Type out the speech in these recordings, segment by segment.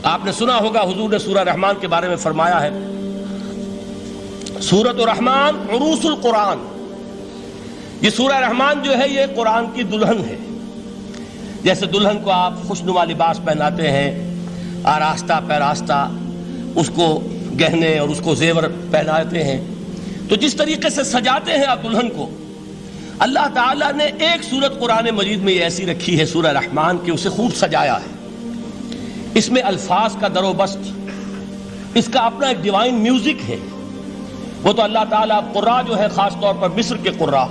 آپ نے سنا ہوگا حضور نے سورہ رحمان کے بارے میں فرمایا ہے، سورۃ الرحمان عروس القرآن، یہ سورہ رحمان جو ہے یہ قرآن کی دلہن ہے۔ جیسے دلہن کو آپ خوشنما لباس پہناتے ہیں، آراستہ پیراستہ اس کو گہنے اور اس کو زیور پہناتے ہیں، تو جس طریقے سے سجاتے ہیں آپ دلہن کو، اللہ تعالیٰ نے ایک سورت قرآن مجید میں یہ ایسی رکھی ہے سورہ رحمان کہ اسے خوب سجایا ہے۔ اس میں الفاظ کا در و بست، اس کا اپنا ایک ڈیوائن میوزک ہے۔ وہ تو اللہ تعالیٰ قراء جو ہے خاص طور پر مصر کے قراء،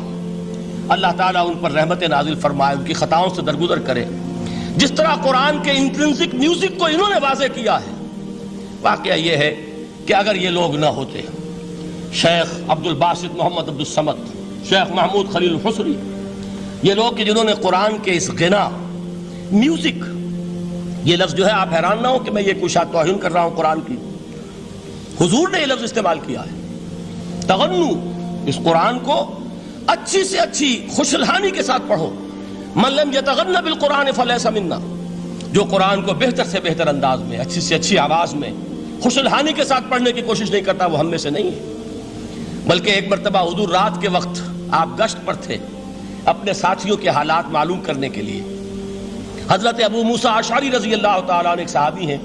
اللہ تعالیٰ ان پر رحمت نازل فرمائے، ان کی خطاؤں سے درگزر کرے۔ جس طرح قرآن کے انٹرنسک میوزک کو انہوں نے واضح کیا ہے، واقعہ یہ ہے کہ اگر یہ لوگ نہ ہوتے، شیخ عبد الباسط محمد عبد الصمد، شیخ محمود خلیل الحصری، یہ لوگ کہ جنہوں نے قرآن کے اس غنا میوزک، یہ لفظ جو ہے آپ حیران نہ ہو کہ میں یہ کوئی شاید توہین کر رہا ہوں قرآن کی، حضور نے یہ لفظ استعمال کیا ہے، تغنو، اس قرآن کو اچھی سے اچھی خوشلہانی کے ساتھ پڑھو۔ من لم یتغن بالقرآن فلیس منا، جو قرآن کو بہتر سے بہتر انداز میں، اچھی سے اچھی آواز میں، خوشلہانی کے ساتھ پڑھنے کی کوشش نہیں کرتا، وہ ہم میں سے نہیں ہے۔ بلکہ ایک مرتبہ حضور رات کے وقت آپ گشت پر تھے اپنے ساتھیوں کے حالات معلوم کرنے کے لیے۔ حضرت ابو موسیٰ اشعری رضی اللہ تعالیٰ عنہ ایک صحابی ہیں،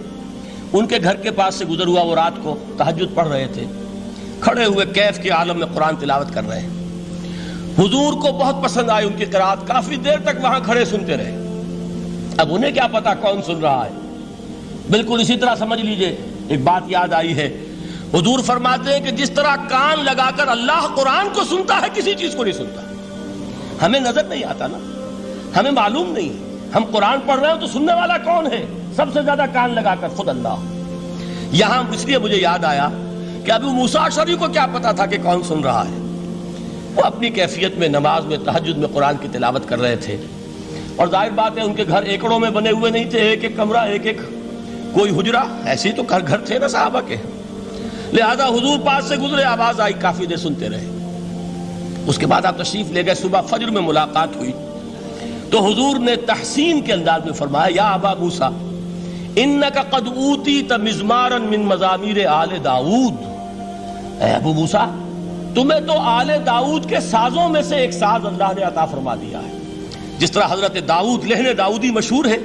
ان کے گھر کے پاس سے گزر ہوا، وہ رات کو تہجد پڑھ رہے تھے، کھڑے ہوئے کیف کے عالم میں قرآن تلاوت کر رہے ہیں۔ حضور کو بہت پسند آئی ان کی قرات، کافی دیر تک وہاں کھڑے سنتے رہے۔ اب انہیں کیا پتا کون سن رہا ہے، بالکل اسی طرح سمجھ لیجئے ایک بات یاد آئی ہے، حضور فرماتے ہیں کہ جس طرح کان لگا کر اللہ قرآن کو سنتا ہے، کسی چیز کو نہیں سنتا۔ ہمیں نظر نہیں آتا نا، ہمیں معلوم نہیں، ہم قرآن پڑھ رہے ہیں تو سننے والا کون ہے؟ سب سے زیادہ کان لگا کر خود اللہ۔ یہاں اس لیے مجھے یاد آیا کہ ابو موسیٰ اشعری کو کیا پتا تھا کہ کون سن رہا ہے؟ وہ اپنی کیفیت میں نماز میں تہجد میں قرآن کی تلاوت کر رہے تھے، اور ظاہر بات ہے ان کے گھر ایکڑوں میں بنے ہوئے نہیں تھے، ایک ایک کمرہ، ایک ایک کوئی حجرہ، ایسے ہی تو گھر تھے نا صحابہ کے، لہذا حضور پاس سے گزرے، آواز آئی، کافی دیر سنتے رہے۔ اس کے بعد آپ تشریف لے گئے، صبح فجر میں ملاقات ہوئی تو حضور نے تحسین کے انداز میں فرمایا، یا ابا موسیٰ انک قد اوتیت مزمارا من مزامیر آل داؤد، اے ابو موسیٰ تمہیں تو آل داؤد کے سازوں میں سے ایک ساز اللہ نے عطا فرما دیا ہے۔ جس طرح حضرت داؤد، لہن داؤدی مشہور ہے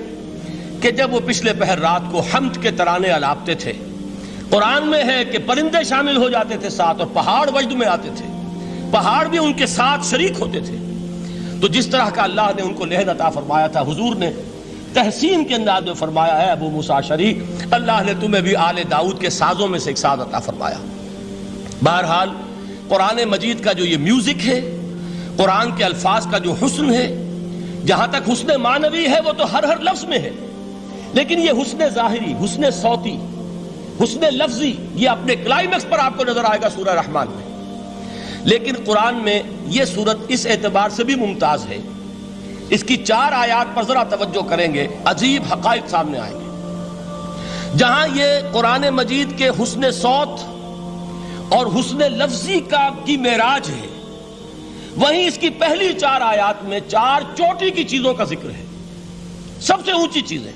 کہ جب وہ پچھلے پہر رات کو حمد کے ترانے الاپتے تھے، قرآن میں ہے کہ پرندے شامل ہو جاتے تھے ساتھ، اور پہاڑ وجد میں آتے تھے، پہاڑ بھی ان کے ساتھ شریک ہوتے تھے۔ تو جس طرح کا اللہ نے ان کو لہن عطا فرمایا تھا، حضور نے تحسین کے انداز میں فرمایا ہے ابو موسیٰ اشعری، اللہ نے تمہیں بھی آل داؤد کے سازوں میں سے ایک ساز عطا فرمایا۔ بہرحال قرآن مجید کا جو یہ میوزک ہے، قرآن کے الفاظ کا جو حسن ہے، جہاں تک حسن معنوی ہے وہ تو ہر لفظ میں ہے، لیکن یہ حسن ظاہری، حسن صوتی، حسن لفظی، یہ اپنے کلائمیکس پر آپ کو نظر آئے گا سورہ رحمان میں۔ لیکن قرآن میں یہ سورت اس اعتبار سے بھی ممتاز ہے، اس کی 4 آیات پر ذرا توجہ کریں گے، عجیب حقائق سامنے آئیں گے۔ جہاں یہ قرآن مجید کے حسن صوت اور حسن لفظی کی معراج ہے، وہیں اس کی پہلی 4 آیات میں 4 چوٹی کی چیزوں کا ذکر ہے، سب سے اونچی چیزیں۔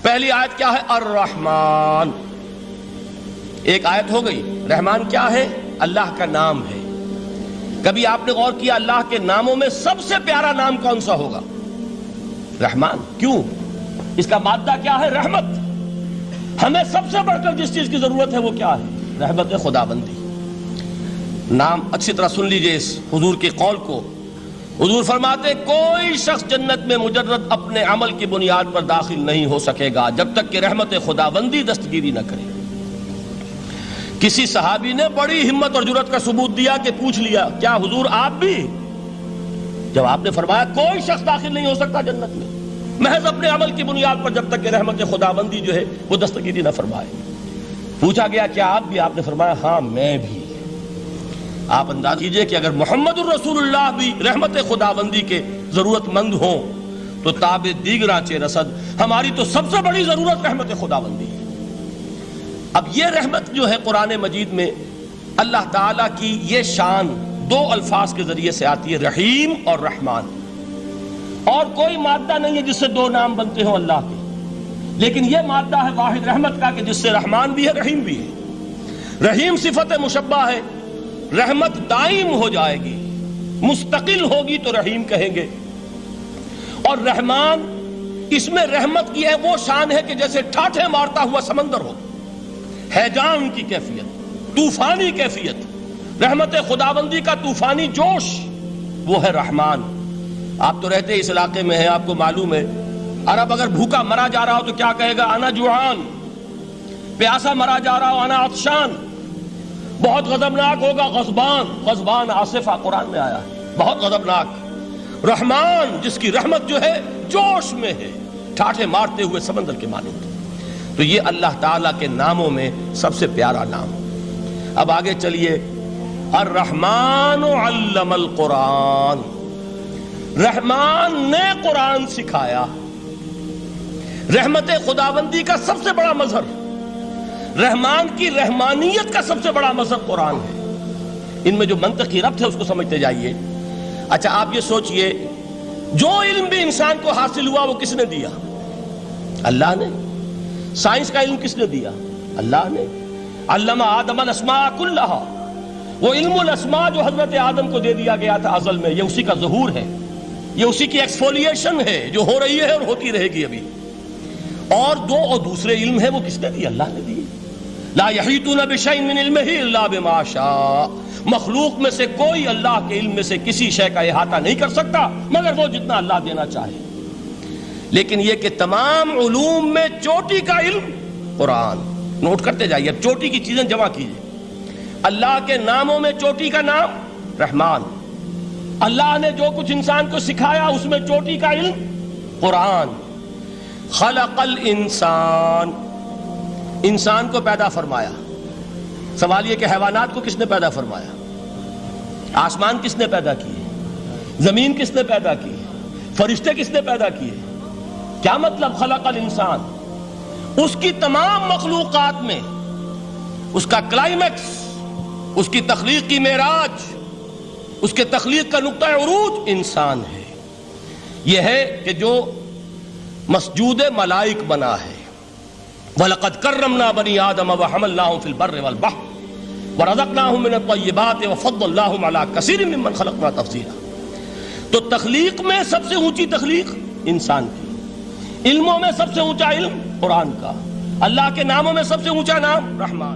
پہلی آیت کیا ہے؟ الرحمن، ایک آیت ہو گئی۔ رحمان کیا ہے؟ اللہ کا نام ہے۔ کبھی آپ نے غور کیا اللہ کے ناموں میں سب سے پیارا نام کون سا ہوگا؟ رحمان۔ کیوں؟ اس کا مادہ کیا ہے؟ رحمت۔ ہمیں سب سے بڑھ کر جس چیز کی ضرورت ہے وہ کیا ہے؟ رحمت خداوندی۔ نام اچھی طرح سن لیجئے اس حضور کے قول کو۔ حضور فرماتے کوئی شخص جنت میں مجرد اپنے عمل کی بنیاد پر داخل نہیں ہو سکے گا جب تک کہ رحمت خداوندی دستگیری نہ کرے۔ کسی صحابی نے بڑی ہمت اور جرأت کا ثبوت دیا کہ پوچھ لیا، کیا حضور آپ بھی؟ جب آپ نے فرمایا کوئی شخص داخل نہیں ہو سکتا جنت میں محض اپنے عمل کی بنیاد پر جب تک کہ رحمت خداوندی جو ہے وہ دستگیری نہ فرمائے۔ پوچھا گیا کیا آپ بھی؟ آپ نے فرمایا ہاں میں بھی۔ آپ انداز کیجئے کہ اگر محمد الرسول اللہ بھی رحمت خداوندی کے ضرورت مند ہوں تو تاب دیگراں چے رسد، ہماری تو سب سے بڑی ضرورت رحمت خداوندی ہے۔ اب یہ رحمت جو ہے قرآن مجید میں اللہ تعالیٰ کی یہ شان 2 الفاظ کے ذریعے سے آتی ہے، رحیم اور رحمان، اور کوئی مادہ نہیں ہے جس سے 2 نام بنتے ہوں اللہ کے۔ لیکن یہ مادہ ہے واحد رحمت کا کہ جس سے رحمان بھی ہے رحیم بھی ہے۔ رحیم صفت مشبہ ہے، رحمت دائم ہو جائے گی، مستقل ہوگی تو رحیم کہیں گے، اور رحمان اس میں رحمت کی ہے وہ شان ہے کہ جیسے ٹھاٹھے مارتا ہوا سمندر ہو، ہیجان کی کیفیت، طوفانی کیفیت، رحمت خداوندی کا طوفانی جوش، وہ ہے رحمان۔ آپ تو رہتے اس علاقے میں ہیں، آپ کو معلوم ہے عرب اگر بھوکا مرا جا رہا ہو تو کیا کہے گا؟ انا جوعان۔ پیاسا مرا جا رہا ہو انا عطشان۔ بہت غضبناک ہوگا غضبان، غضبان آصفہ قرآن میں آیا ہے، بہت غضبناک۔ رحمان جس کی رحمت جو ہے جوش میں ہے، ٹھاٹھے مارتے ہوئے سمندر کے مانند۔ تو یہ اللہ تعالیٰ کے ناموں میں سب سے پیارا نام۔ اب آگے چلیے، الرحمن علم القرآن، رحمان نے قرآن سکھایا۔ رحمت خداوندی کا سب سے بڑا مظہر، رحمان کی رحمانیت کا سب سے بڑا مظہر قرآن ہے۔ ان میں جو منطقی ربط ہے اس کو سمجھتے جائیے۔ اچھا آپ یہ سوچئے، جو علم بھی انسان کو حاصل ہوا وہ کس نے دیا؟ اللہ نے۔ سائنس کا علم کس نے دیا؟ اللہ نے۔ علم آدم الاسماء کلہا، وہ علم الاسماء جو حضرت آدم کو دے دیا گیا تھا ازل میں، یہ اسی کا ظہور ہے، یہ اسی کی ایکسفولیشن ہے جو ہو رہی ہے اور ہوتی رہے گی ابھی۔ اور دوسرے علم ہے وہ کس نے دیے؟ اللہ نے دیے۔ لا یحیطون بشیء من علمہ الا بما شاء، مخلوق میں سے کوئی اللہ کے علم میں سے کسی شے کا احاطہ نہیں کر سکتا مگر وہ جتنا اللہ دینا چاہے۔ لیکن یہ کہ تمام علوم میں چوٹی کا علم قرآن، نوٹ کرتے جائیے، اب چوٹی کی چیزیں جمع کیجئے۔ اللہ کے ناموں میں چوٹی کا نام رحمان، اللہ نے جو کچھ انسان کو سکھایا اس میں چوٹی کا علم قرآن۔ خلق الانسان، انسان کو پیدا فرمایا۔ سوال یہ کہ حیوانات کو کس نے پیدا فرمایا؟ آسمان کس نے پیدا کیے؟ زمین کس نے پیدا کی؟ فرشتے کس نے پیدا کیے؟ کیا مطلب خلق الانسان؟ اس کی تمام مخلوقات میں اس کا کلائمیکس، اس کی تخلیق کی معراج، اس کے تخلیق کا نقطہ عروج انسان ہے۔ یہ ہے کہ جو مسجود ملائک بنا ہے۔ وَلَقَدْ كَرَّمْنَا بَنِي آدَمَ وَحَمَلْنَاهُمْ فِي الْبَرِّ وَالْبَحْرِ وَرَزَقْنَاهُمْ مِنَ الطَّيِّبَاتِ وَفَضَّلْنَاهُمْ عَلَى كَثِيرٍ مِّمَّنْ خَلَقْنَا تَفْضِيلًا۔ تو تخلیق میں سب سے اونچی تخلیق انسان کی، علموں میں سب سے اونچا علم قرآن کا، اللہ کے ناموں میں سب سے اونچا نام رحمان۔